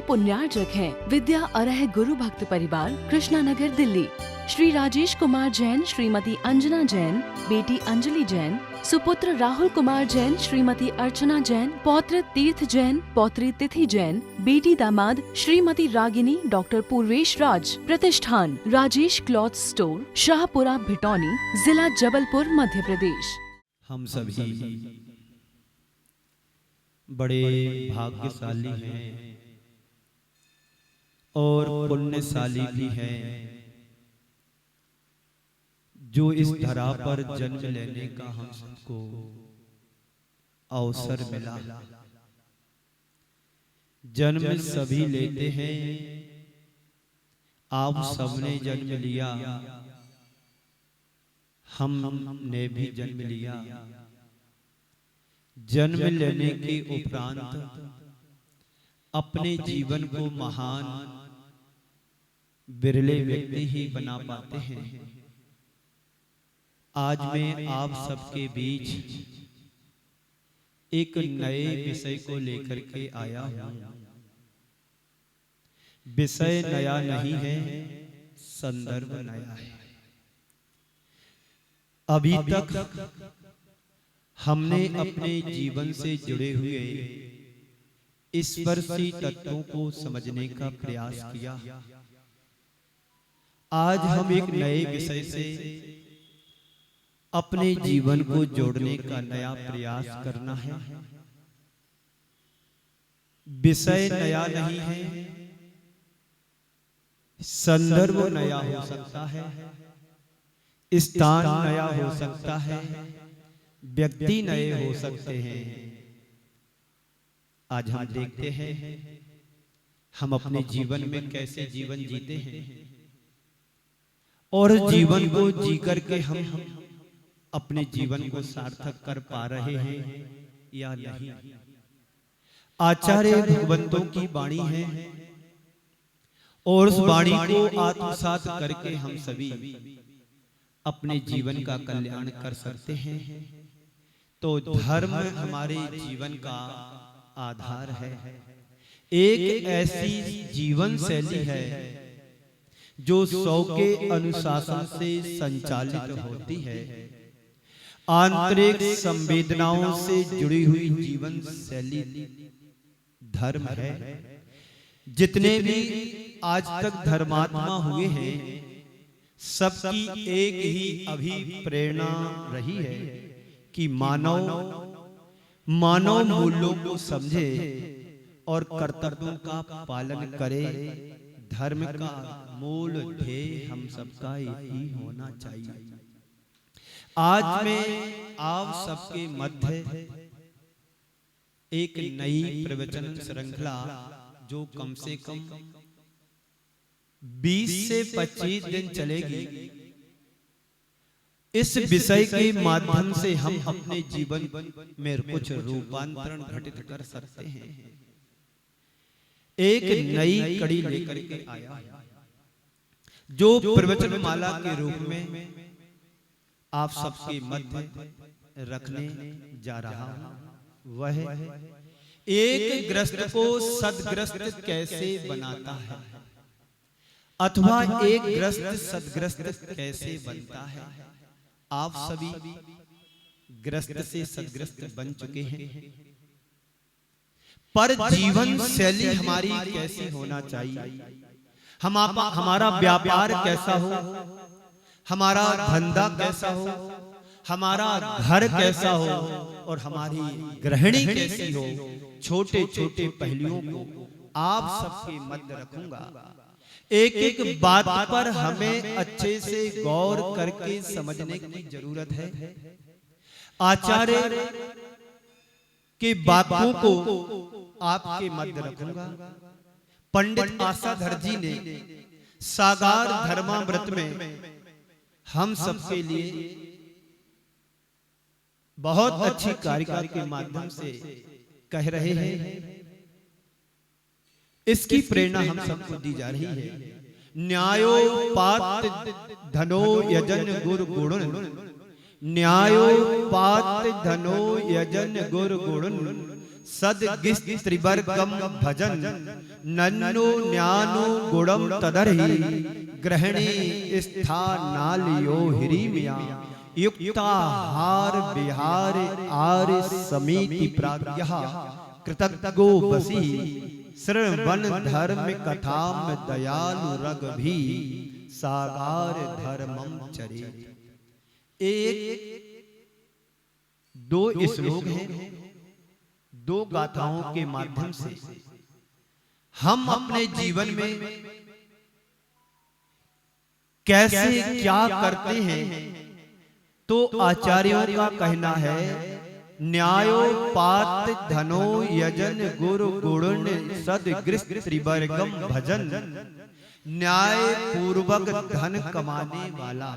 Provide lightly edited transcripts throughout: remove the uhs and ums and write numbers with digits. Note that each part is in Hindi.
पुण्यार्जक हैं। विद्या अरह गुरु भक्त परिवार, कृष्णा नगर, दिल्ली। श्री राजेश कुमार जैन, श्रीमती अंजना जैन, बेटी अंजलि जैन, सुपुत्र राहुल कुमार जैन, श्रीमती अर्चना जैन, पौत्र तीर्थ जैन, पौत्री तिथि जैन, बेटी दामाद श्रीमती रागिनी, डॉक्टर पूर्वेश राज। प्रतिष्ठान राजेश क्लॉथ स्टोर, शाहपुरा, भिटौनी, जिला जबलपुर, मध्य प्रदेश। हम सभी बड़े भाग्यशाली हैं और पुण्यशाली भी हैं जो इस धरा पर जन्म लेने का हम सबको अवसर मिला। जन्म सभी लेते हैं, आप सबने जन्म लिया, हमने भी जन्म लिया। जन्म लेने के उपरांत अपने जीवन को महान बिरले व्यक्ति ही बना पाते हैं। आज मैं आप सबके बीच एक नए विषय को लेकर के आया हूं। विषय नया नहीं है, संदर्भ नया है। अभी तक हमने अपने जीवन से जुड़े हुए स्पर्शी तत्वों को समझने का प्रयास किया। आज हम एक नए विषय से अपने जीवन को जोड़ने का नया प्रयास करना है। विषय नया नहीं है, संदर्भ नया हो सकता है, स्थान नया हो सकता है, व्यक्ति नए हो सकते हैं। आज हम देखते हैं हम अपने जीवन में कैसे जीवन जीते हैं और जीवन को जी करके हम अपने जीवन को सार्थक कर पा रहे हैं या नहीं। आचार्य भगवंतों की वाणी है और उस वाणी को आत्मसात करके हम सभी अपने जीवन का कल्याण कर सकते हैं। तो धर्म हमारे जीवन का आधार है। एक ऐसी जीवन शैली है जो 100 के अनुशासन से संचालित होती है। आंतरिक संवेदनाओं से जुड़ी हुई जीवन शैली धर्म है। जितने भी आज तक धर्मात्मा हुए हैं, सबकी एक ही अभिप्रेरणा रही है कि मानव मूल्यों को समझे और कर्तव्यों का पालन करे। धर्म का मूल ध्येय हम सबका एक ही होना चाहिए। आज मैं आप सबके मध्य एक नई प्रवचन श्रृंखला जो कम से कम 20 से 25 दिन चलेगी, इस विषय के माध्यम से हम अपने जीवन में कुछ रूपांतरण घटित कर सकते हैं। एक नई कड़ी लेकर के आया जो प्रवचन माला के रूप में आप सबके मध्य रखने जा रहा हूं। वह एक ग्रस्त को सदग्रस्त कैसे बनाता है, अथवा एक ग्रस्त सदग्रस्त कैसे बनता है। आप सभी ग्रस्त से सदग्रस्त बन चुके हैं, पर जीवन शैली हमारी कैसी होना चाहिए, हमारा व्यापार कैसा हो, हमारा धंधा कैसा हो, हमारा घर कैसा हो और हमारी गृहिणी कैसी हो। छोटे छोटे पहलुओं को आप सबके मध्य रखूंगा। एक एक बात पर हमें अच्छे से गौर करके समझने की जरूरत है। आचार्य के बातों को आपके मध्य रखूंगा। पंडित आशाधर जी ने सागार धर्मामृत में हम सबके लिए बहुत अच्छी कारिका के माध्यम से कह रहे हैं। इसकी प्रेरणा हम सबको दी जा रही है। न्यायो पात धनो यजन गुर गुणन, न्यायो पात धनो यजन गुर गुणन, सदगिस त्रिवर्गम भजन नन्नो ज्ञानो गुणम तदर्हि ग्रहणे स्थानालियो हिरीमिया युक्ताहार विहार आर्य समिति प्राज्ञः कृतज्ञो बसी श्रवण धर्म कथाम दयालु रघुभी सागार धर्मम चरे। एक दो श्लोक हैं, दो गाथाओं के माध्यम से हम अपने जीवन में कैसे क्या करते हैं। तो आचार्यों का कहना है न्यायोपात धनो यजन गुरु गुण सदगृस्त त्रिवर्गम भजन। न्याय पूर्वक धन कमाने वाला,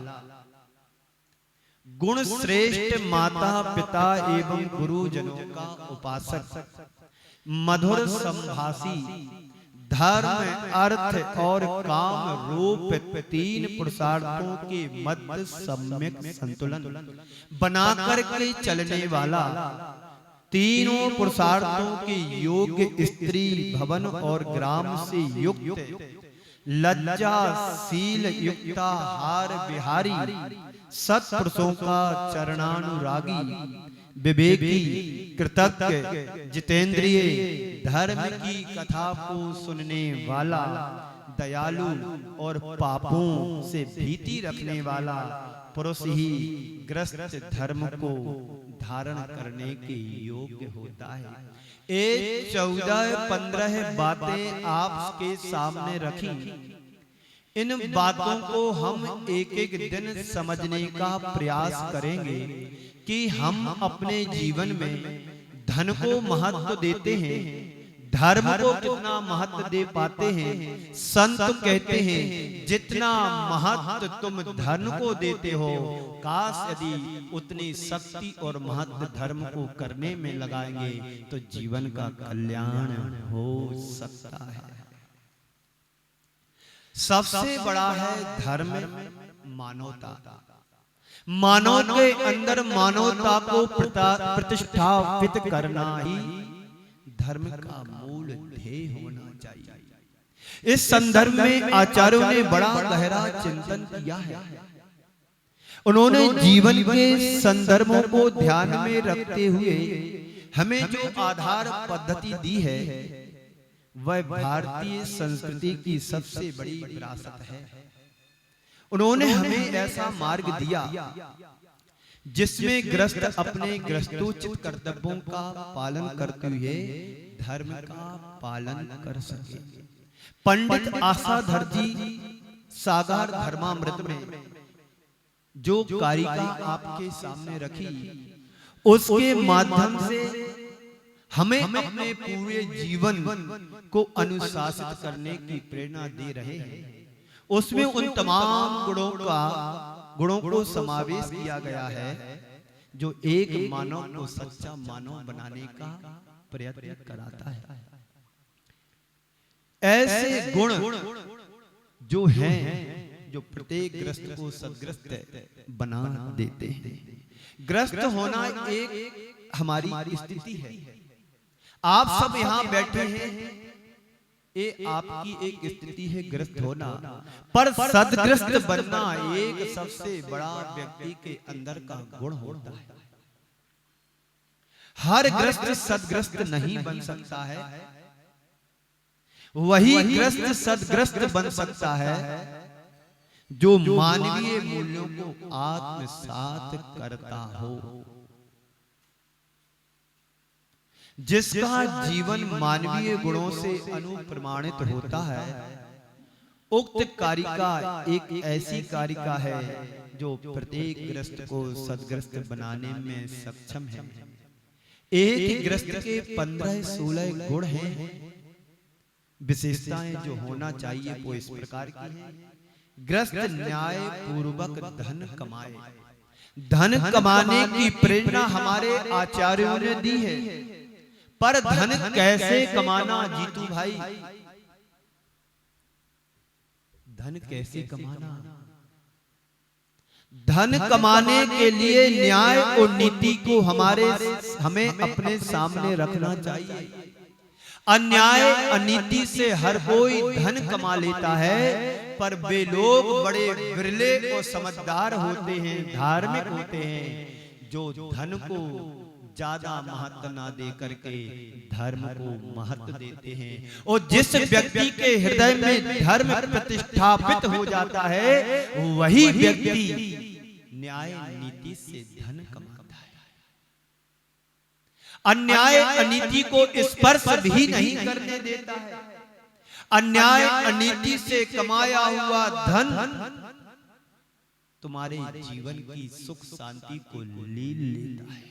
गुण श्रेष्ठ माता पिता एवं गुरुजनों का उपासक, मधुर संभाषी, धर्म अर्थ और काम रूप तीन पुरुषार्थों के मध्य सम्यक संतुलन बनाकर के चलने वाला, तीनों पुरुषार्थों के योग्य स्त्री भवन और ग्राम से युक्त, लज्जा शील युक्ताहार विहारी, सत्पुरुषों का चरणानुरागी, विवेकी, कृतज्ञ, जितेंद्रिय, धर्म की कथा को सुनने वाला, दयालु और पापों से भीति रखने वाला पुरुष ही ग्रस्त धर्म को धारण करने के योग्य होता है। ये 14-15 बातें आपके सामने रखी। इन बातों को हम एक एक दिन समझने का प्रयास करेंगे कि हम अपने जीवन में धन को महत्व देते हैं, धर्म को कितना महत्व दे पाते हैं। संत कहते हैं जितना महत्व तुम धन को देते हो, काश यदि उतनी शक्ति और महत्व धर्म को करने में लगाएंगे तो जीवन का कल्याण हो सकता है। सबसे बड़ा है धर्म मानवता। मानव के अंदर मानवता को प्रतिष्ठापित करना ही धर्म का मूल ध्येय होना चाहिए। इस संदर्भ में आचार्यों ने बड़ा गहरा चिंतन किया है। उन्होंने जीवन के संदर्भों को ध्यान में रखते हुए हमें जो आधार पद्धति दी है वह भारतीय संस्कृति की सबसे बड़ी विरासत है। उन्होंने हमें ऐसा मार्ग दिया जिसमें ग्रस्त अपने ग्रस्तोचित कर्तव्यों का पालन करते हुए धर्म का पालन कर सके। पंडित आशाधर जी सागर धर्मामृत में जो कारिका आपके सामने रखी, उसके माध्यम से हमें अपने पूरे जीवन को अनुशासित करने की प्रेरणा दे रहे हैं। उसमें उन तमाम गुणों को समावेश किया गया है जो एक मानव को सच्चा मानव बनाने का प्रयत्न कराता है। ऐसे गुण जो हैं जो प्रत्येक ग्रस्त को सदग्रस्त बना देते हैं। ग्रस्त होना एक हमारी स्थिति है। आप सब यहाँ बैठे हैं, ये आपकी एक स्थिति है ग्रस्त होना, पर सदग्रस्त बनना एक सबसे बड़ा व्यक्ति के अंदर का गुण होता है। हर ग्रस्त सदग्रस्त नहीं बन सकता है, वही ग्रस्त सदग्रस्त बन सकता है जो मानवीय मूल्यों को आत्मसात करता हो, जिसका जीवन मानवीय गुणों से अनुप्रमाणित होता है। उक्त कारिका एक ऐसी कारिका है जो प्रत्येक ग्रस्त को सदग्रस्त बनाने में सक्षम है। एक ग्रस्त के 15-16 गुण हैं। विशेषताएं जो होना चाहिए वो इस प्रकार की हैं। ग्रस्त न्याय पूर्वक धन कमाए। धन कमाने की प्रेरणा हमारे आचार्यों ने दी है, पर धन कैसे कमाना जीतू भाई? धन कैसे कमाना? धन कमाने के लिए न्याय और नीति को हमें अपने सामने रखना चाहिए। अन्याय अनीति से हर कोई धन कमा लेता है, पर वे लोग बड़े विरले और समझदार होते हैं, धार्मिक होते हैं, जो धन को ज्यादा महत्व ना दे करके धर्म को महत्व देते हैं। और जिस व्यक्ति के हृदय में धर्म प्रतिष्ठापित हो जाता है, वही व्यक्ति न्याय नीति से धन कमाता है। अन्याय अनीति को स्पर्श भी नहीं करने देता है। अन्याय अनीति से कमाया हुआ धन तुम्हारे जीवन की सुख शांति को ले लेता है।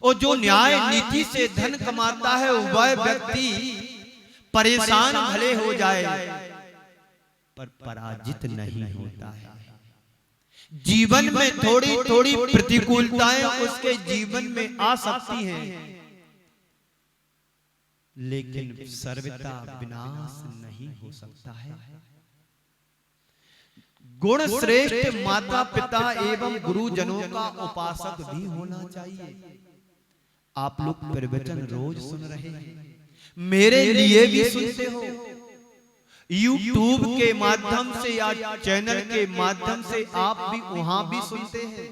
और जो न्याय नीति से धन कमाता है, वह व्यक्ति परेशान भले हो जाए पर पराजित नहीं होता है। जीवन में थोड़ी थोड़ी प्रतिकूलताएं उसके जीवन में आ सकती हैं, लेकिन सर्वथा विनाश नहीं हो सकता है। गुण श्रेष्ठ माता पिता एवं गुरुजनों का उपासक भी होना चाहिए। आप लोग प्रवचन रोज सुन रहे हैं, मेरे लिए भी सुनते हो, YouTube के माध्यम से या चैनल के माध्यम से आप भी वहां भी सुनते हैं।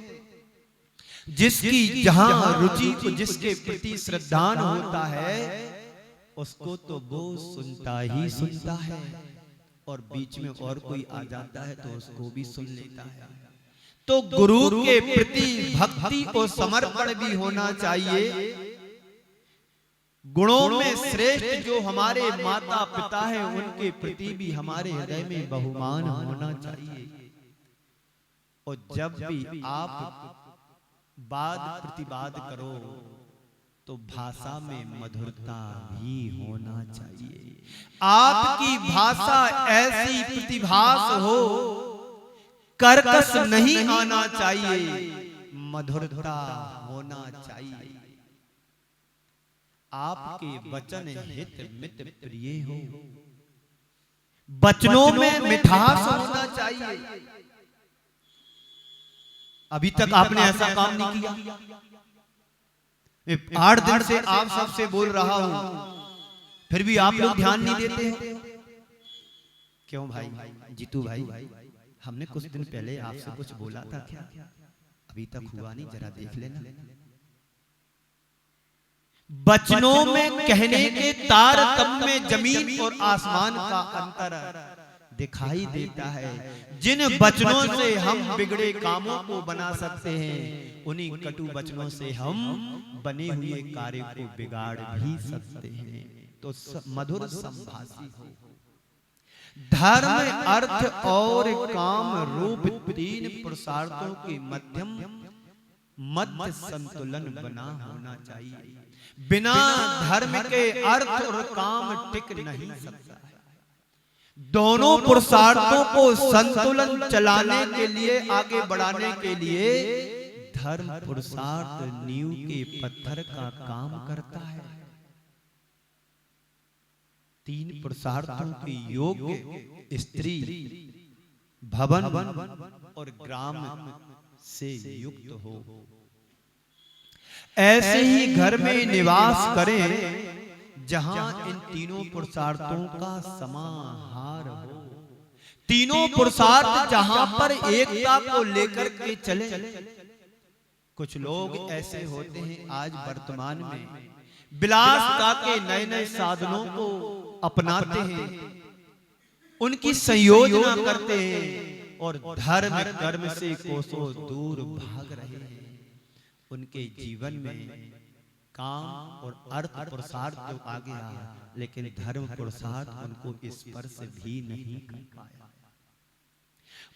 जिसकी जहां रुचि, जिसके प्रति श्रद्धान होता है, उसको तो वो सुनता ही सुनता है, और बीच में और कोई आ जाता है तो उसको भी सुन लेता है। तो गुरु के प्रति भक्ति और समर्पण भी होना चाहिए। गुणों में श्रेष्ठ जो हमारे माता पिता है, उनके प्रति भी हमारे हृदय में बहुमान होना चाहिए। और जब भी आप वाद प्रतिवाद करो तो भाषा में मधुरता भी होना चाहिए। आपकी भाषा ऐसी प्रतिभास हो, कर्कश नहीं आना चाहिए, मधुरता होना चाहिए। आपके वचन हित मित प्रिय हो, वचनों में मिठास होना चाहिए। अभी तक आपने ऐसा काम नहीं किया। 8 दिन से आप सबसे बोल रहा हूं, फिर भी आप लोग ध्यान नहीं देते हो। क्यों भाई? जीतू भाई, हमने कुछ दिन पहले आपसे कुछ बोला था क्या? अभी तक हुआ नहीं, जरा देख लेना। वचनों में कहने के तारतम्य में जमीन और आसमान का अंतर दिखाई देता है। जिन वचनों से हम बिगड़े कामों को बना सकते हैं, उन्हीं कटु वचनों से हम बने हुए कार्य को बिगाड़ भी सकते हैं। तो मधुर संभाषी हो। धर्म, अर्थ और काम रूप 3 पुरुषार्थों के मध्य संतुलन बना होना चाहिए। बिना धर्म के अर्थ और काम टिक नहीं सकता है। दोनों पुरुषार्थों को संतुलन चलाने के लिए, आगे बढ़ाने के लिए धर्म पुरुषार्थ नींव के पत्थर का काम करता है। 3 पुरुषार्थों के योग्य स्त्री, भवन और ग्राम से युक्त हो, ऐसे ही घर में निवास करें जहां इन तीनों पुरुषार्थों का समाहार हो। तीनों पुरुषार्थ जहां पर एकता को लेकर के चले। कुछ लोग ऐसे होते हैं आज वर्तमान में, विलासता के नए नए साधनों को अपनाते हैं, उनकी संयोजना करते हैं और धर्म कर्म से कोसों दूर भाग रहे हैं। उनके जीवन में काम और अर्थ पुरुषार्थ तो आ गया, लेकिन धर्म पुरुषार्थ उनको स्पर्श भी नहीं कर पाया।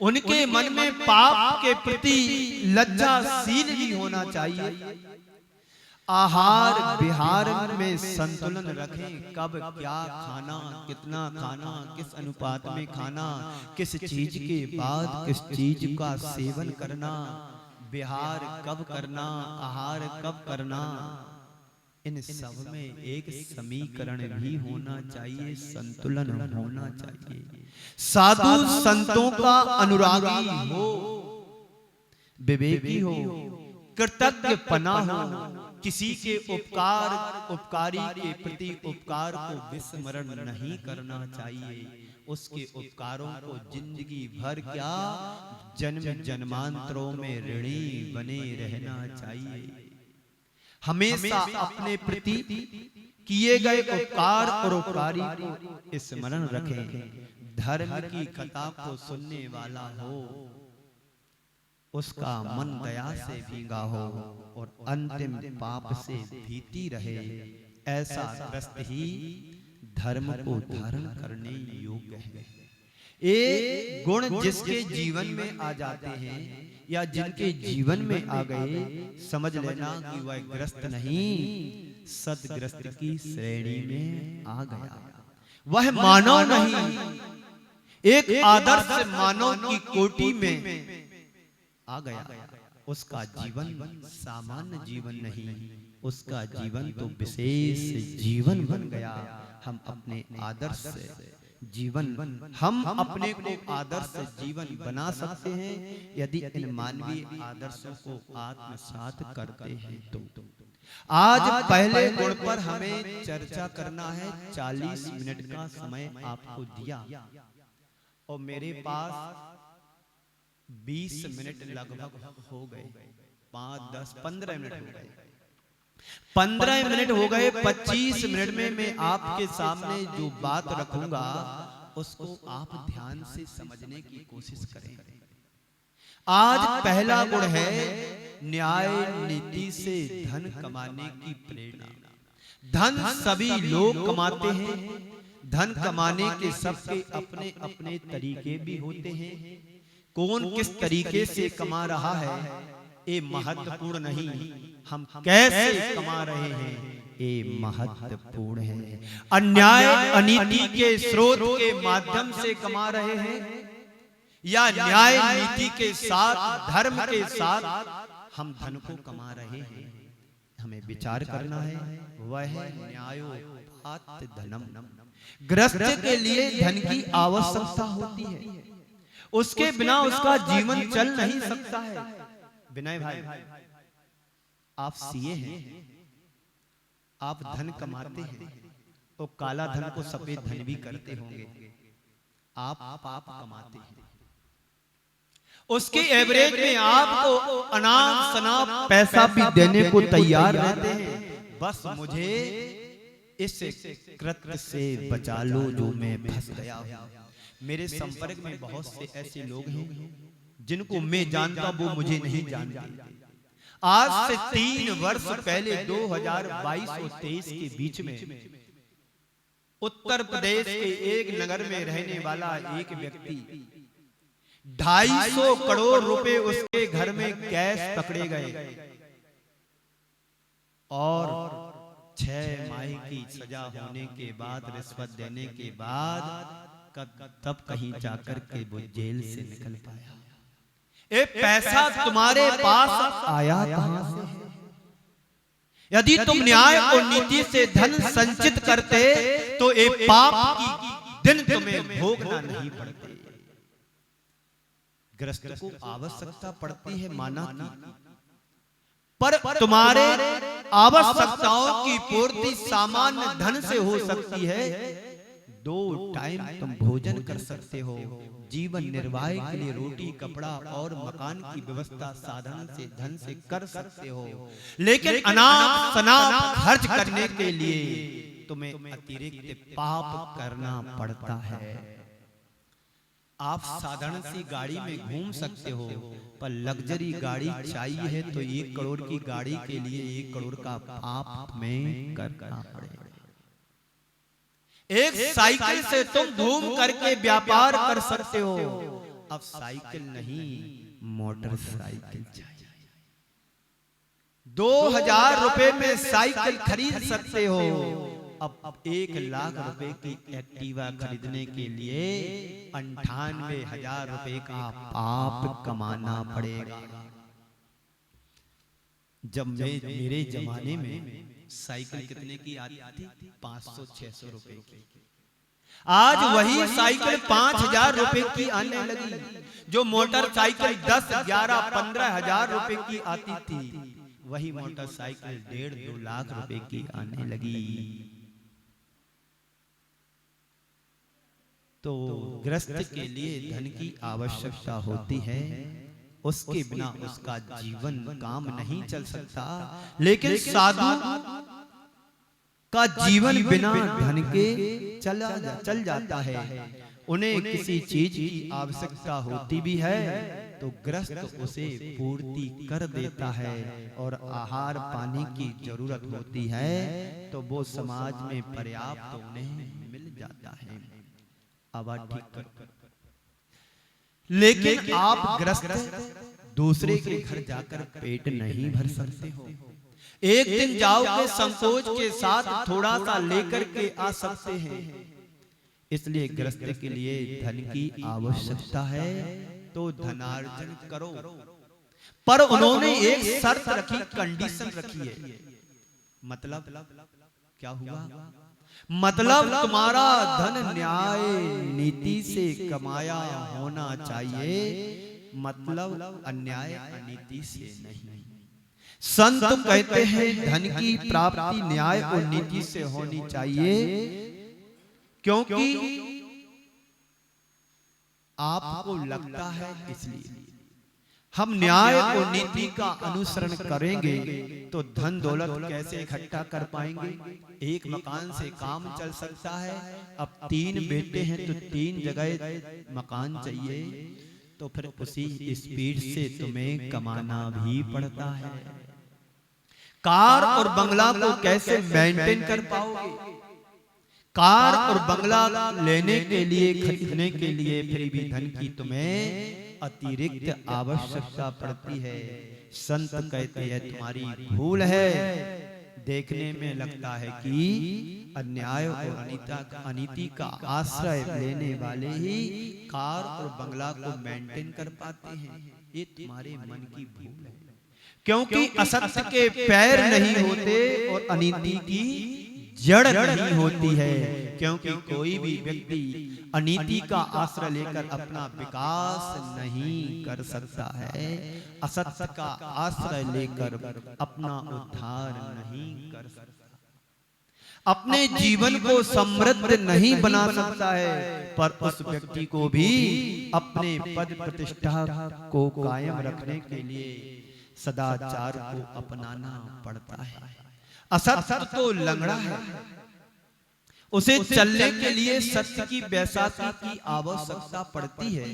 उनके मन में पाप के प्रति लज्जाशील भी होना चाहिए। आहार विहार में संतुलन रखें। कब क्या खाना, कितना खाना, किस अनुपात में खाना, किस चीज के बाद किस चीज का सेवन करना, विहार कब करना, आहार कब करना, इन सब में एक समीकरण भी होना चाहिए, संतुलन होना चाहिए। साधु संतों का अनुरागी हो, विवेकी हो, कृतज्ञ पना हो, किसी के उपकारी के प्रति उपकार को विस्मरण नहीं करना चाहिए। उसके उपकारों को जिंदगी भर क्या जन्म जन्मांतरों में ऋणी बने रहना चाहिए। हमेशा अपने प्रति किए गए उपकार और उपकारी को स्मरण रखें। धर्म की कथा को सुनने वाला हो, उसका मन दया से भीगा हो और अंतिम पाप से भीती रहे, ऐसा ग्रस्त ही धर्म को धारण करने योग्य है। ये गुण जिसके जीवन में आ जाते हैं या जिनके जीवन में आ गए, समझ लेना कि वह ग्रस्त नहीं, सदग्रस्त की श्रेणी में आ गया। वह मानव नहीं, एक आदर्श मानव की कोटि में आ गया। उसका जीवन सामान्य जीवन नहीं, उसका जीवन तो विशेष जीवन बन गया। हम अपने आदर्श जीवन, हम अपने को आदर्श जीवन बना सकते हैं यदि इन मानवीय आदर्शों को आत्मसात करते हैं तो। आज पहले गुण पर हमें चर्चा करना है। 40 मिनट का समय आपको दिया और मेरे पास 20 मिनट लगभग हो गए। 5, 10, 15 मिनट हो गए। 15 मिनट हो गए। 25 मिनट में मैं आपके सामने जो बात रखूंगा उसको आप ध्यान से समझने की कोशिश करें। आज पहला गुण है न्याय नीति से धन कमाने की प्रेरणा। धन सभी लोग कमाते हैं। धन कमाने के सबके अपने अपने तरीके भी होते हैं। कौन किस तरीके से कमा रहा है ये महत्वपूर्ण नहीं, हम कैसे कमा रहे हैं ये महत्वपूर्ण है। अन्याय अनीति के स्रोत के माध्यम से कमा रहे हैं या न्याय नीति के साथ, धर्म के साथ हम धन को कमा रहे हैं, हमें विचार करना है। वह न्यायोपात धनम। गृहस्थ के लिए धन की आवश्यकता होती है, उसके बिना उसका जीवन चल नहीं सकता है। विनय भाई, आप सीए हैं, आप धन कमाते हैं तो काला धन को सफेद धन भी करते होंगे। आप पाप कमाते हैं, उसके एवरेज में आपको अनाप शनाप पैसा भी देने को तैयार रहते हैं। बस मुझे इस कृत्य से बचा लो जो मैं फंस गया हूं। मेरे संपर्क में बहुत से ऐसे लोग हैं जिनको मैं जानता, वो मुझे नहीं जानते। आज से 3 वर्ष पहले 2022 और 23 के बीच में उत्तर प्रदेश के एक नगर में रहने वाला एक व्यक्ति 250 करोड़ रुपए उसके घर में कैश पकड़े गए और 6 माह की सजा होने के बाद, रिश्वत देने के बाद तब कहीं जाकर के वो जेल से निकल पाया। ये पैसा तुम्हारे पास आया कहां से है? यदि तुम न्याय और नीति से धन संचित करते तो ये पाप की दिन तुम्हें भोगना नहीं पड़ते। गृहस्थ को आवश्यकता पड़ती है माना की, पर तुम्हारे आवश्यकताओं की पूर्ति सामान्य धन से हो सकती है। 2 टाइम तुम भोजन कर सकते हो, जीवन निर्वाह के लिए रोटी, कपड़ा और मकान की व्यवस्था साधन से, धन से कर सकते हो। लेकिन अनाप शनाप खर्च करने के लिए तुम्हें अतिरिक्त पाप करना पड़ता है। आप साधारण सी गाड़ी में घूम सकते हो, पर लग्जरी गाड़ी चाहिए है तो 1 करोड़ की गाड़ी के लिए 1 करोड़ का पाप में करना पड़ेगा। एक साइकिल से तुम घूम करके व्यापार कर सकते हो, अब साइकिल नहीं मोटरसाइकिल चाहिए। 2000 रुपए में साइकिल खरीद सकते हो, अब 1 लाख रुपए की एक्टिवा खरीदने के लिए 98,000 रुपए का पाप कमाना पड़ेगा। जब मेरे जमाने में साइकिल कितने की आती थी? 500-600 रुपए की। आज वही साइकिल 5,000 रुपए की आने लगी। जो मोटरसाइकिल 10, 11, 15,000 रुपए की आती थी, वही मोटरसाइकिल 1.5-2 लाख रुपए की आने लगी। तो गृहस्थ के लिए धन की आवश्यकता होती है, उसके बिना उसका जीवन काम नहीं चल सकता। लेकिन साधु का जीवन बिना धन के चल जाता है। उन्हें किसी चीज की आवश्यकता होती भी है तो गृहस्थ उसे पूर्ति कर देता है, और आहार पानी की जरूरत होती है तो वो समाज में पर्याप्त उन्हें मिल जाता है। आवाज ठीक कर। लेकिन आप गृहस्थ दूसरे के घर जाकर पेट नहीं भर सकते हो। एक दिन जाओगे संकोच के साथ थोड़ा सा लेकर के आ सकते हैं। इसलिए गृहस्थ के लिए धन की आवश्यकता है तो धनार्जन करो। पर उन्होंने एक शर्त रखी, कंडीशन रखी है। मतलब क्या हुआ? मतलब तुम्हारा धन न्याय नीति से कमाया होना चाहिए, मतलब अन्याय अनीति से नहीं। संत कहते हैं धन की प्राप्ति न्याय और नीति से होनी चाहिए, क्योंकि आपको लगता है इसलिए। हम न्याय और नीति का अनुसरण करेंगे तो धन दौलत कैसे इकट्ठा कर पाएंगे? एक मकान से काम चल सकता है। अब 3 बेटे हैं तो 3 जगह मकान चाहिए, तो फिर उसी स्पीड से तुम्हें कमाना भी पड़ता है। कार और बंगला को कैसे मेंटेन कर पाओगे? कार और बंगला लेने के लिए, खरीदने के लिए फिर भी धन की तुम्हें अतिरिक्त आवश्यकता पड़ती है। संत कहते हैं तुम्हारी भूल है। देखने में लगता है कि अन्याय और अनीति का आश्रय लेने वाले ही कार और बंगला को मेंटेन कर पाते हैं। ये तुम्हारे मन की भूल है, क्योंकि असत्य के पैर नहीं होते और अनीति की जड़ नहीं होती है। क्योंकि कोई भी व्यक्ति अनीति का आश्रय लेकर अपना विकास नहीं कर सकता है, असत्य का आश्रय लेकर अपना उद्धार नहीं कर सकता, अपने जीवन को समृद्ध नहीं बना सकता है। पर उस व्यक्ति को भी अपने पद प्रतिष्ठा को कायम रखने के लिए सदाचार को अपनाना पड़ता है। असत्य तो लंगड़ा है, उसे चलने के लिए सत्य की बैसाखी की आवश्यकता पड़ती है।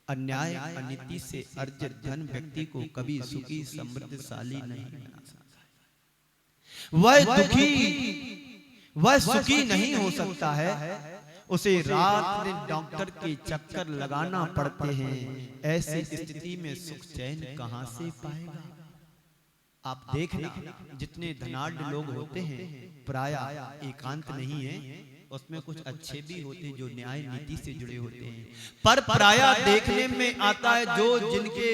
अन्याय अनीति से अर्जित धन व्यक्ति को कभी सुखी समृद्धशाली नहीं बना सकता। वह सुखी नहीं हो सकता है। उसे रात दिन डॉक्टर के चक्कर लगाना पड़ते हैं। ऐसी स्थिति में सुख चैन कहां से पाएगा? आप देखना, जितने धनाढ्य लोग होते हैं प्रायः एकांत नहीं है, उसमें कुछ अच्छे भी होते हैं जो न्याय नीति से जुड़े होते हैं। पर प्रायः देखने में आता है जो जिनके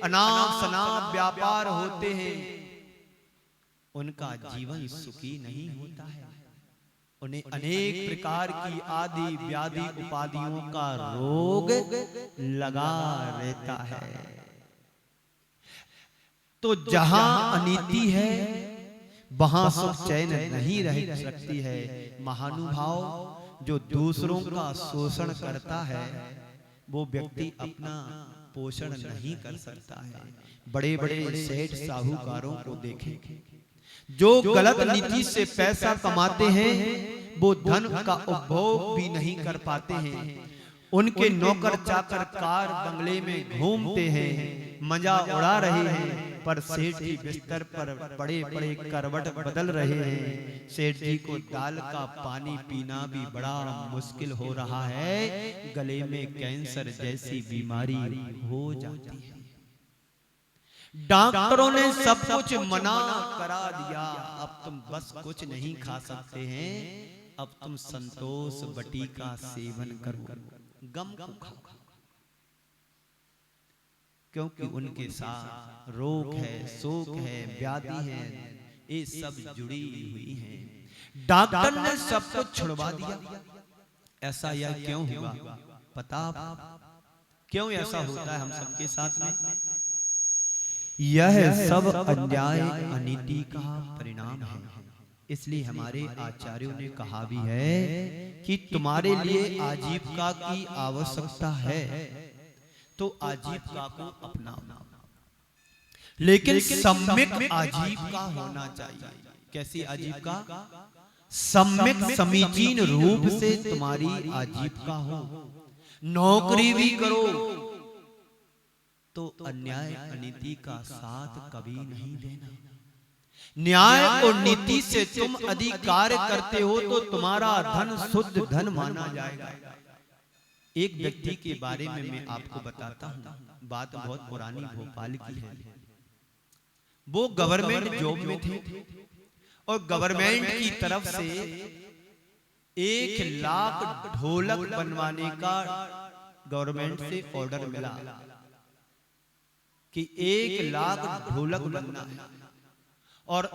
अनाप शनाप व्यापार होते हैं उनका जीवन सुखी नहीं होता है। उन्हें अनेक प्रकार की आदि व्याधि उपाधियों का रोग लगा रहता है। तो जहां अनीति है वहां सुख चैन नहीं रह सकती है। महानुभाव जो दूसरों का शोषण करता है वो व्यक्ति अपना पोषण नहीं कर सकता है। बड़े बड़े सेठ साहूकारों को देखें, जो गलत नीति से पैसा कमाते हैं वो धन का उपभोग भी नहीं कर पाते हैं। उनके नौकर चाकर कार बंगले में घूमते हैं, मजा उड़ा रहे हैं, पर सेठ जी बिस्तर पर बड़े बड़े करवट बदल रहे हैं। सेठ जी को दाल का पानी पीना भी बड़ा मुश्किल हो रहा है। गले में कैंसर जैसी बीमारी हो जाती है। डॉक्टरों ने सब कुछ मना करा दिया, अब तुम बस कुछ नहीं खा सकते हैं, अब तुम संतोष बटी का सेवन करो, गम को खाओ, क्योंकि उनके साथ रोग है, शोक है, व्याधि है, ये सब जुड़ी हुई हैं। डॉक्टर ने सब कुछ छुड़वा दिया, ऐसा यह क्यों हुआ? पता क्यों ऐसा होता है हम सबके साथ में? यह सब अन्याय अनीति का परिणाम है। इसलिए हमारे आचार्यों ने कहा भी है कि तुम्हारे लिए आजीविका की आवश्यकता है तो आजीविका को अपनाओ, लेकिन सम्यक आजीविका होना चाहिए। कैसी आजीविका? सम्यक समीचीन रूप से तुम्हारी आजीविका हो। नौकरी भी करो तो अन्याय अनीति का साथ कभी नहीं देना। न्याय और नीति से तुम अधिकार करते हो तो तुम्हारा धन शुद्ध धन माना जाएगा। एक व्यक्ति के बारे में मैं आपको बताता हूँ, बात बहुत पुरानी भोपाल की है। वो गवर्नमेंट जॉब में थे और गवर्नमेंट की तरफ से 1 लाख ढोलक बनवाने का गवर्नमेंट से ऑर्डर मिला कि 1 लाख ढोलक बनना है और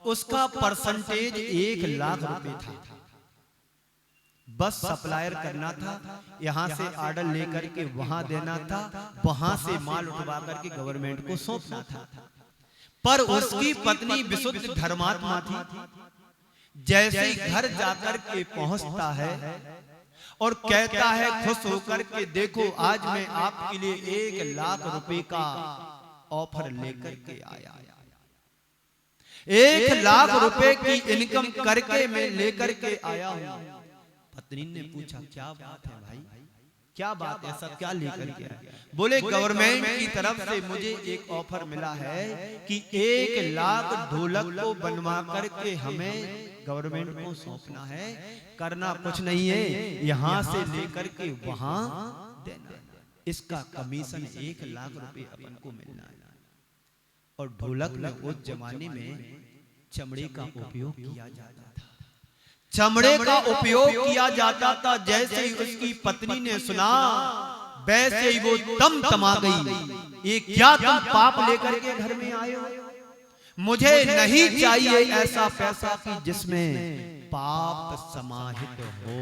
उसका परसेंटेज 1 लाख रुपए था। बस सप्लायर करना था, यहां से ऑर्डर लेकर के वहां देना था, वहां से माल उठवा करके गवर्नमेंट को सौंपना था। पर उसकी पत्नी विशुद्ध धर्मात्मा थी। जैसे ही घर जाकर के पहुंचता है और कहता है खुश होकर के, देखो आज मैं आपके लिए 1 लाख रुपए का ऑफर लेकर के आया, 1 लाख रुपए की इनकम करके मैं लेकर के आया हूं। पत्नी ने पूछा क्या बात है भाई, क्या बात है, सब क्या लेकर के आया? बोले गवर्नमेंट की तरफ से मुझे एक ऑफर मिला है कि 1 लाख ढोलक को बनवा करके हमें गवर्नमेंट को सौंपना है, करना कुछ नहीं है, यहां से लेकर के वहां देना, इसका कमीशन 1 लाख रुपए अपन को मिलना है। और ढोलक में उस जमाने में चमड़े का उपयोग किया जाता था, चमड़े का उपयोग किया जाता था। जैसे ही उसकी पत्नी ने सुना वैसे ही वो दम तमा गई, ये क्या तुम पाप लेकर के घर में आए हो? मुझे नहीं चाहिए ऐसा पैसा कि जिसमें पाप समाहित हो।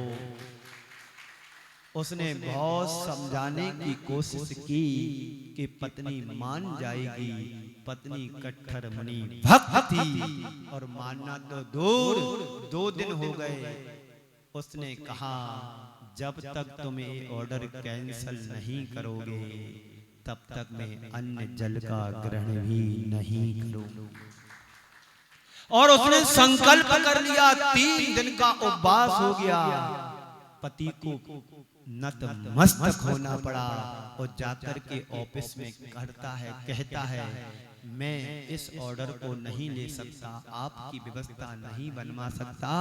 उसने बहुत समझाने की कोशिश की कि पत्नी मान जाएगी, पत्नी कट्टर मणि भक्त थी और मानना तो दूर, 2 दिन हो गए। उसने कहा जब तक तुम ये ऑर्डर कैंसिल नहीं करोगे तब तक मैं अन्न जल का ग्रहण भी नहीं करूंगा। और उसने संकल्प कर लिया, 3 दिन का उपवास हो गया। पति को नतमस्तक होना पड़ा और जाकर के ऑफिस में कहता है मैं इस ऑर्डर को नहीं ले सकता, आपकी व्यवस्था नहीं बनवा सकता,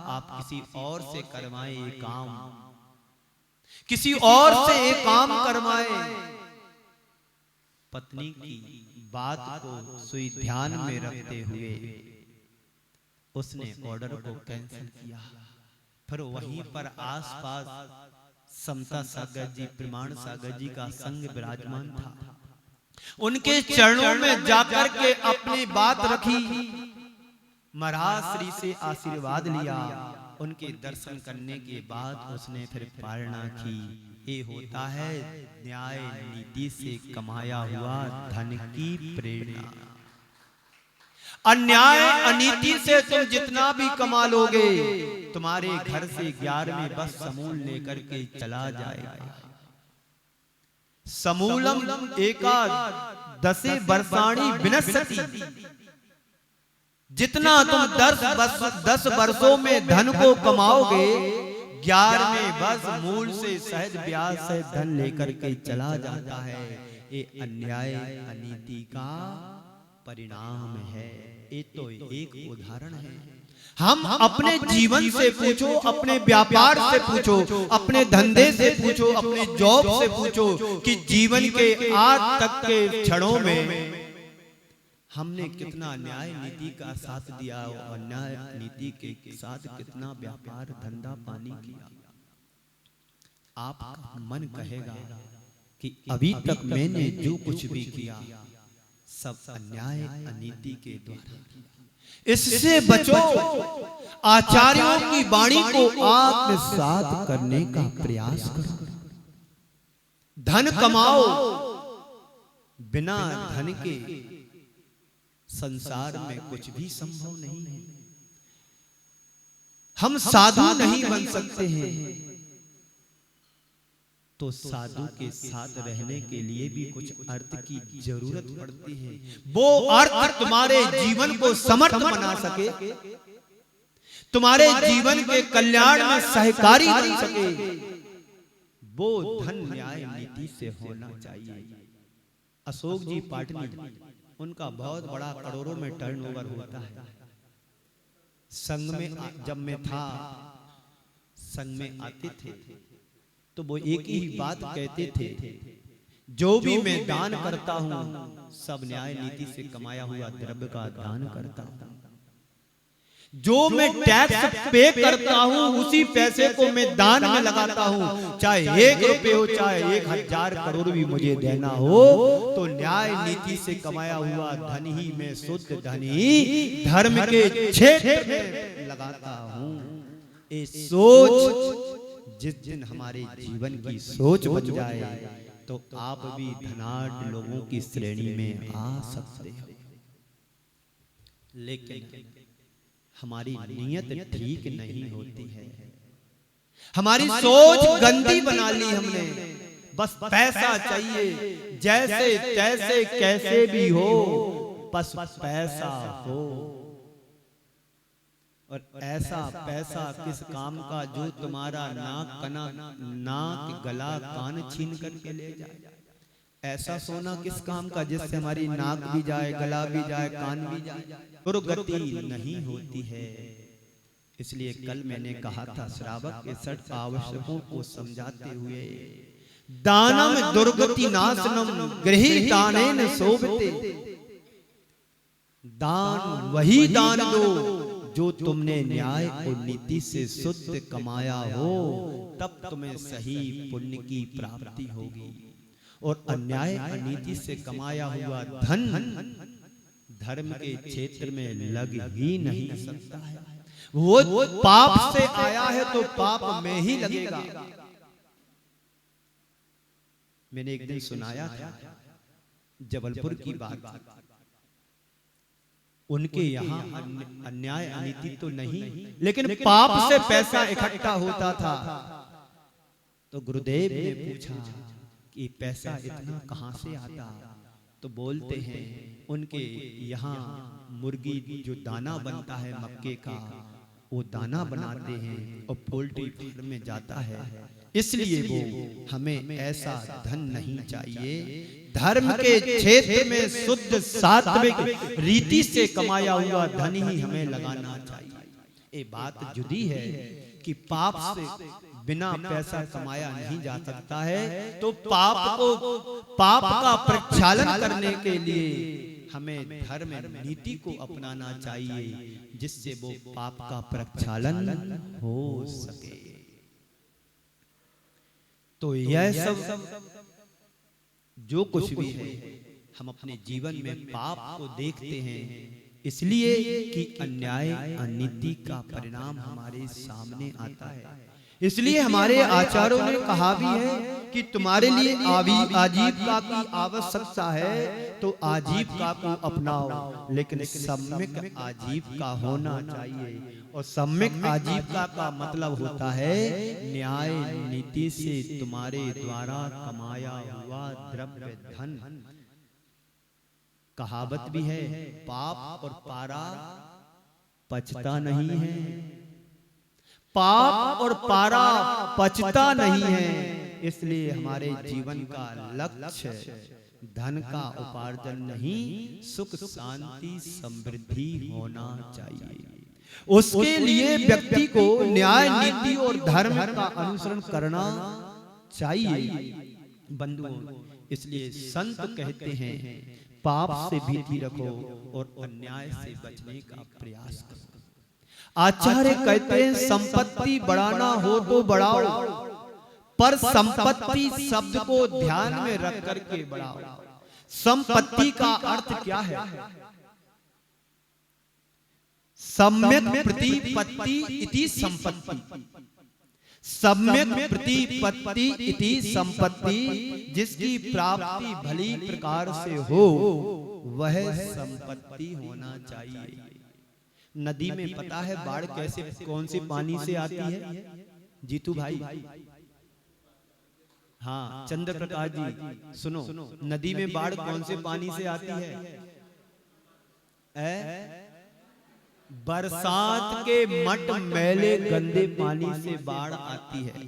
आप किसी और से करवाएं ये काम, किसी और से ये काम करवाएं। पत्नी की बात को सुई ध्यान में रखते हुए उसने ऑर्डर को कैंसिल किया। फिर वहीं पर आसपास समता सागर जी, प्रमाण सागर जी का संग विराजमान था। उनके चरणों में जाकर के अपनी बात रखी, महाराज श्री से आशीर्वाद लिया। उनके दर्शन करने के बाद उसने फिर पारणा की। ये होता है न्याय नीति से कमाया हुआ धन की प्रेरणा। अन्याय अनीति से तुम जितना भी कमा लोगे, तुम्हारे घर से 11वें बस समूल लेकर के चला जाएगा। समूलम एका 10 वर्षाणी विनश्यति। जितना तुम 10 वर्षों में धन को कमाओगे, 11वें वर्ष मूल से सहज ब्याज से धन लेकर के चला जाता है। ये अन्याय अनीति का परिणाम है। ये तो एक उदाहरण है। हम अपने जीवन से पूछो, अपने व्यापार से पूछो, अपने धंधे से पूछो, अपने जॉब से पूछो कि जीवन के आज तक के क्षणों में हमने कितना न्याय नीति का साथ दिया और अन्याय नीति के साथ कितना व्यापार धंधा पानी किया। आपका मन कहेगा कि अभी तक मैंने जो कुछ भी किया सब अन्याय अनीति के द्वारा। इससे बचो, आचार्यों की वाणी को आत्मसात करने का प्रयास करो। धन कमाओ, बिना धन के संसार में कुछ भी संभव नहीं है। हम साधु नहीं बन सकते हैं, तो साधु के साथ रहने के लिए भी कुछ अर्थ की जरूरत पड़ती है। वो अर्थ तुम्हारे जीवन को समर्थ बना सके, तुम्हारे जीवन के कल्याण में सहकारी बन सके, वो धन न्याय नीति से होना चाहिए। अशोक जी पाटनी, उनका बहुत बड़ा करोड़ों में टर्नओवर होता है। संघ में जब मैं था, संघ में आते थे तो वो एक ही बात कहते थे, जो भी मैं दान करता हूं सब न्याय नीति से कमाया हुआ द्रव्य का दान करता हूं। जो मैं टैक्स पे करता हूं उसी पैसे को मैं दान में लगाता हूं। चाहे 1 रुपए हो, चाहे 1000 करोड़ भी मुझे देना हो, तो न्याय नीति से कमाया हुआ धन ही मैं शुद्ध धन ही धर्म के क्षेत्र में लगाता हूं। ये सोच जिस दिन हमारे जीवन की सोच बन जाए, तो आप भी धनाढ्य लोगों की श्रेणी में आ सकते हो। लेकिन हमारी नीयत ठीक नहीं होती है, हमारी सोच गंदी बना ली हमने। बस पैसा चाहिए, जैसे तैसे कैसे भी हो, बस पैसा हो। और ऐसा पैसा किस काम का जो तुम्हारा नाक गला कान छीन करके ले जाए। ऐसा सोना किस काम का जिससे हमारी नाक भी जाए, गला भी जाए, कान भी जाए। दुर्गति नहीं होती है। इसलिए कल मैंने कहा था, श्रावक के 6 आवश्यकों को समझाते हुए, दानम दुर्गति नाशनम गृहीतानेन शोभते। दान वही दान दो जो तुमने न्याय और नीति से शुद्ध कमाया हो, तब तुम्हें सही पुण्य की प्राप्ति होगी। और अन्याय अनीति से कमाया हुआ धन धर्म के क्षेत्र में लग ही नहीं सकता है। वो पाप से आया है तो पाप में ही लगेगा। मैंने एक दिन सुनाया था जबलपुर की बात। उनके यहाँ अन्याय अनीति तो नहीं, लेकिन पाप से पैसा इकट्ठा होता था। तो गुरुदेव ने पूछा कि पैसा इतना कहां से आता? तो बोलते हैं उनके यहाँ मुर्गी जो दाना बनता है मक्के का, वो दाना बनाते हैं और पोल्ट्री फार्म में जाता है। इसलिए वो हमें ऐसा धन नहीं चाहिए। धर्म के क्षेत्र में शुद्ध सात्विक रीति से कमाया हुआ धन ही हमें लगाना चाहिए। ये बात जुदी है कि पाप से बिना पैसा कमाया नहीं जा सकता है, तो पाप का प्रक्षालन करने के लिए हमें धर्म नीति को अपनाना चाहिए, जिससे वो पाप का प्रक्षालन हो सके। तो यह सब जो कुछ भी है, हम अपने जीवन में पाप को देखते हैं इसलिए कि अन्याय अनीति का परिणाम हमारे सामने आता है। इसलिए हमारे आचार्यों ने कहा भी है कि तुम्हारे लिए आजीविका की आवश्यकता है तो आजीविका को अपनाओ, लेकिन सम्यक आजीविका होना चाहिए। और सम्यक आजीविका का मतलब होता है न्याय नीति से तुम्हारे द्वारा कमाया हुआ द्रव्य धन। कहावत भी है, पाप और पारा पचता नहीं है। पाप और पारा पचता नहीं है। इसलिए हमारे जीवन का लक्ष्य धन का उपार्जन नहीं, सुख शांति समृद्धि होना चाहिए। उसके लिए व्यक्ति को न्याय नीति और धर्म का अनुसरण करना चाहिए। बंधुओं, इसलिए संत कहते हैं पाप से भीति रखो और अन्याय से बचने का प्रयास करो। आचार्य कहते हैं संपत्ति बढ़ाना हो तो बढ़ाओ, पर संपत्ति शब्द को ध्यान में रख करके बढ़ाओ। संपत्ति का अर्थ क्या है? सम्यक प्रतिपत्ति इति संपत्ति। सम्यक प्रतिपत्ति इति संपत्ति, जिसकी प्राप्ति भली प्रकार से हो वह संपत्ति होना चाहिए। नदी में पता है बाढ़ कैसे, कौन से पानी से आती है जीतू भाई? हाँ चंद्र प्रकाश जी सुनो, नदी में बाढ़ कौन से पानी से आती है? बरसात के मट मैले गंदे पानी से बाढ़ आती है।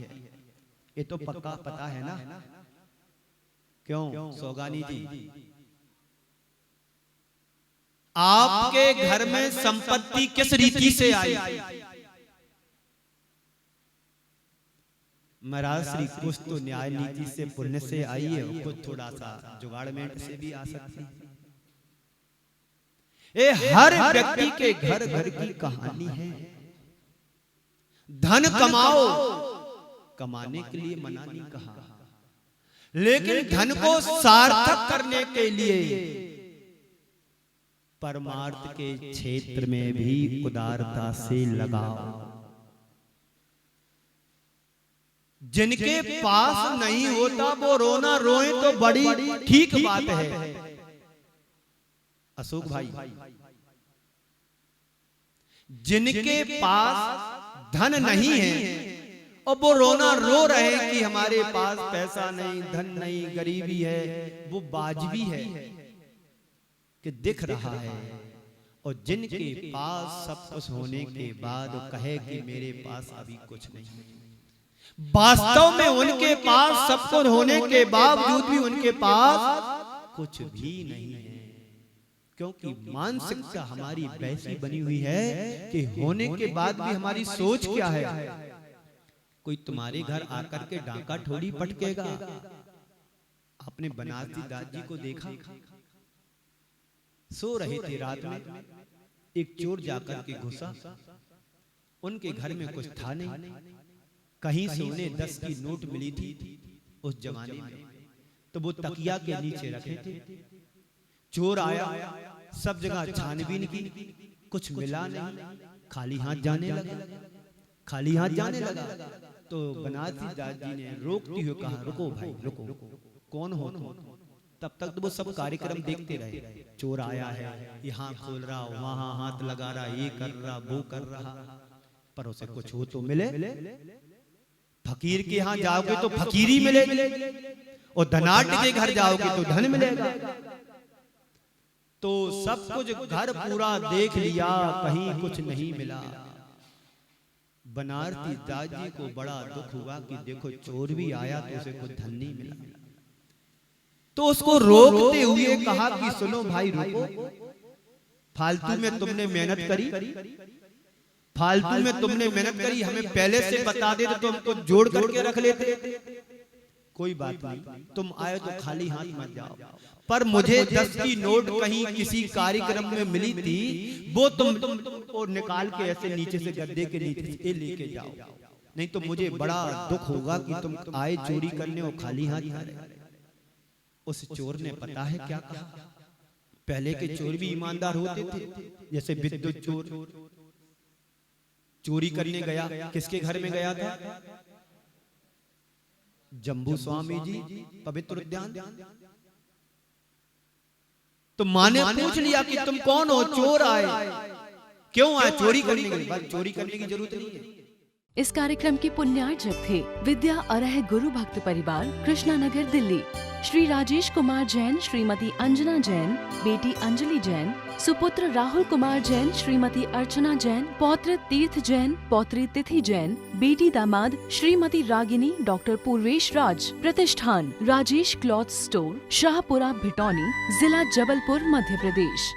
ये तो पक्का पता है ना? क्यों सौगानी जी, आपके घर में संपत्ति किस रीति से आई? महाराज श्री कुछ तो न्याय नीति से पुण्य से आई है, कुछ थोड़ा सा जुगाड़मेंट से भी आ सकती है। ये हर व्यक्ति के घर घर की कहानी है। धन कमाओ, कमाने के लिए मना नहीं कहा, लेकिन धन को सार्थक करने के लिए परमार्थ के क्षेत्र में भी उदारता से लगाओ। जिनके पास नहीं होता वो रोना रोए तो बड़ी ठीक बात है। अशोक भाई, जिनके पास धन नहीं है और वो रोना रो रहे हैं कि हमारे पास पैसा नहीं, धन नहीं, गरीबी है, वो वाजिबी है कि दिख रहा है। और जिनके पास सब कुछ होने के बाद कहे कि मेरे पास अभी कुछ नहीं, वास्तव में उनके पास सब कुछ होने के बावजूद भी उनके पास कुछ भी नहीं है। क्योंकि मानसिकता हमारी वैसी बनी हुई है कि होने के बाद भी हमारी सोच क्या है? कोई तुम्हारे घर आकर के डाका ठोड़ी पटकेगा। आपने बनारसी दादी को देखा, सो रहे थे रात में, एक चोर जाकर के घुसा, उनके घर में कुछ था नहीं, कहीं से उन्हें 10 की नोट मिली थी उस जमाने में, तो वो तकिया के नीचे रखे थे। चोर आया, सब जगह छानबीन की, कुछ मिला नहीं, खाली हाथ जाने लगा, खाली हाथ जाने लगा। तो बनारसी दादी ने रोकती हुए कहा, रुको भाई रुको, कौन हो तुम? तब तक तो वो सब कार्यक्रम देखते रहे। चोर आया है, यहाँ खोल रहा, वहां हाथ लगा रहा, ये कर रहा, वो कर रहा, पर उसे कुछ हो तो मिले। फकीर के यहाँ जाओगे तो फकीरी मिलेगी, और धनाढ्य के घर जाओगे तो धन मिलेगा। तो सब कुछ घर पूरा देख लिया, कहीं कुछ नहीं मिला। बनारसी दादी को बड़ा दुख हुआ कि देखो चोर भी आया तो उसे कुछ धन नहीं मिला। तो उसको रोकते हुए कहा कि सुनो भाई रुको, फालतू में तुमने मेहनत करी, फालतू में तुमने मेहनत करी, हमें पहले से बता दे तो हमको जोड़ करके रख लेते। कोई बात नहीं, तुम आए तो खाली हाथ मत जाओ, पर मुझे 10 की नोट कहीं किसी कार्यक्रम में मिली थी, वो तुम और निकाल के ऐसे नीचे से गद्दे के नीचे से लेके जाओ, नहीं तो मुझे बड़ा दुख होगा कि तुम आए चोरी करने और खाली हाथ आ रहे। उस चोर ने पता है क्या कहा? पहले के चोर भी ईमानदार होते थे, जैसे विद्युत चोर चोरी करने गया, किसके घर में गया था? जम्बू स्वामी जी पवित्र उद्यान। तो माँ ने पूछ लिया कि तुम कौन हो? चोर आए। क्यों आए? चोरी करने के लिए। चोरी करने की जरूरत नहीं है। इस कार्यक्रम के पुण्यार्चक थे विद्या अरह गुरु भक्त परिवार, कृष्णा नगर, दिल्ली। श्री राजेश कुमार जैन, श्रीमती अंजना जैन, बेटी अंजलि जैन, सुपुत्र राहुल कुमार जैन, श्रीमती अर्चना जैन, पौत्र तीर्थ जैन, पौत्री तिथि जैन, बेटी दामाद श्रीमती रागिनी, डॉक्टर पूर्वेश राज। प्रतिष्ठान राजेश क्लॉथ स्टोर, शाहपुरा, भिटौनी, जिला जबलपुर, मध्य प्रदेश।